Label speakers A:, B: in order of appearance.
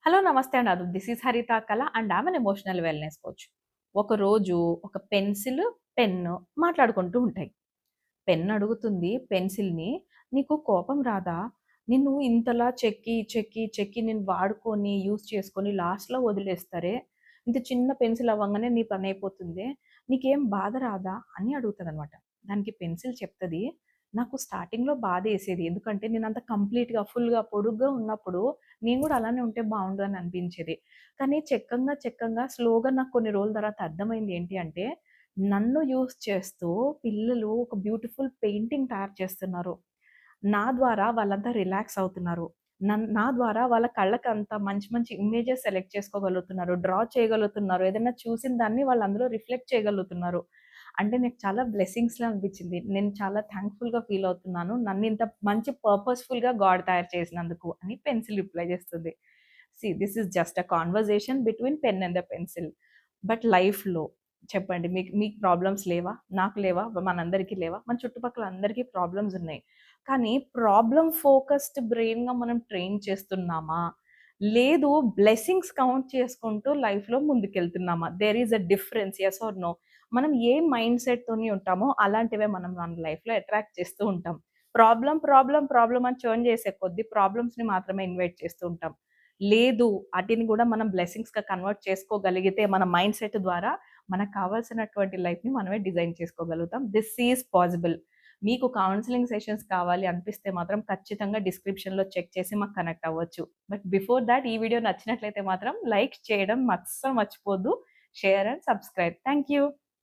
A: Hello నమస్తే అండి. అది దిస్ ఈజ్ హరిత కళ and I'm N emotional wellness coach. ఒకరోజు ఒక పెన్సిల్, పెన్ను మాట్లాడుకుంటూ ఉంటాయి. పెన్ అడుగుతుంది పెన్సిల్‌ని, "నీకు కోపం రాదా? నిన్ను ఇంతలా చెక్కి, చెక్కి, చెక్కి నేను వాడుకొని, యూజ్ చేసుకొని లాస్ట్‌లో వదిలేస్తారే, ఇంత చిన్న పెన్సిల్ అవ్వంగానే నీ పనైపోతుందే, నీకేం బాధ రాదా?" అని అడుగుతదనమాట. దానికి పెన్సిల్ చెప్తది, "నాకు స్టార్టింగ్‌లో బాధేసేది. ఎందుకంటే నేనంత కంప్లీట్‌గా, ఫుల్‌గా, పొడుగ్గా ఉన్నప్పుడు నేను గూడా అలానే ఉంటే బావుండు అని అనిపించేది. కానీ చెక్కంగా, చెక్కంగా స్లోగా నాకు కొన్ని రోజుల తర్వాత అర్థమైంది ఏంటి అంటే, నన్ను యూజ్ చేస్తూ పిల్లలు ఒక బ్యూటిఫుల్ పెయింటింగ్ తయారు చేస్తున్నారు. నా ద్వారా వాళ్ళంతా రిలాక్స్ అవుతున్నారు. నా ద్వారా వాళ్ళ కళ్ళకంత మంచి మంచి ఇమేజెస్ సెలెక్ట్ చేసుకోగలుగుతున్నారు. డ్రా చేయగలుగుతున్నారు. ఏదైనా చూసిన దాన్ని వాళ్ళు అందులో రిఫ్లెక్ట్ చేయగలుగుతున్నారు. అంటే నాకు చాలా బ్లెస్సింగ్స్‌లా అనిపించింది. నేను చాలా థాంక్‌ఫుల్‌గా ఫీల్ అవుతున్నాను. నన్ను ఇంత మంచి పర్పస్‌ఫుల్‌గా గాడ్ తయారు చేసినందుకు అని పెన్సిల్ రిప్లై చేస్తుంది. This is just a conversation between pen and the pencil. But లైఫ్‌లో చెప్పండి మీకు మీకు ప్రాబ్లమ్స్ లేవా? నాకు లేవా? మనందరికీ లేవా? మన చుట్టుపక్కల అందరికీ ప్రాబ్లమ్స్ ఉన్నాయి. కానీ ప్రాబ్లమ్ ఫోకస్డ్ బ్రెయిన్‌గా మనం ట్రైన్ చేస్తున్నామా? లేదు బ్లెస్సింగ్స్ కౌంట్ చేసుకుంటూ లైఫ్‌లో ముందుకెళ్తున్నామా? There is a difference. Yes or no? మనం ఏ మైండ్ సెట్‌తోని ఉంటామో అలాంటివే మనం మన లైఫ్‌లో అట్రాక్ట్ చేస్తూ ఉంటాం. ప్రాబ్లమ్, ప్రాబ్లమ్, ప్రాబ్లమ్ అని చర్న్ చేసే కొద్దీ ప్రాబ్లమ్స్‌ని మాత్రమే ఇన్వైట్ చేస్తూ ఉంటాం. లేదు ఆటిని గూడా మనం బ్లెస్సింగ్స్‌గా కన్వర్ట్ చేసుకోగలిగితే మన మైండ్ సెట్ ద్వారా మనకు కావాల్సినటువంటి లైఫ్‌ని మనమే డిజైన్ చేసుకోగలుగుతాం. This is possible. మీకు కౌన్సెలింగ్ సెషన్స్ కావాలి అనిపిస్తే మాత్రం ఖచ్చితంగా డిస్క్రిప్షన్‌లో చెక్ చేసి మాకు కనెక్ట్ అవ్వచ్చు. బట్ బిఫోర్ థాట్ ఈ వీడియో నచ్చినట్లయితే మాత్రం లైక్ చేయడం అస్సలు మర్చిపోద్దు. Share and subscribe. Thank you.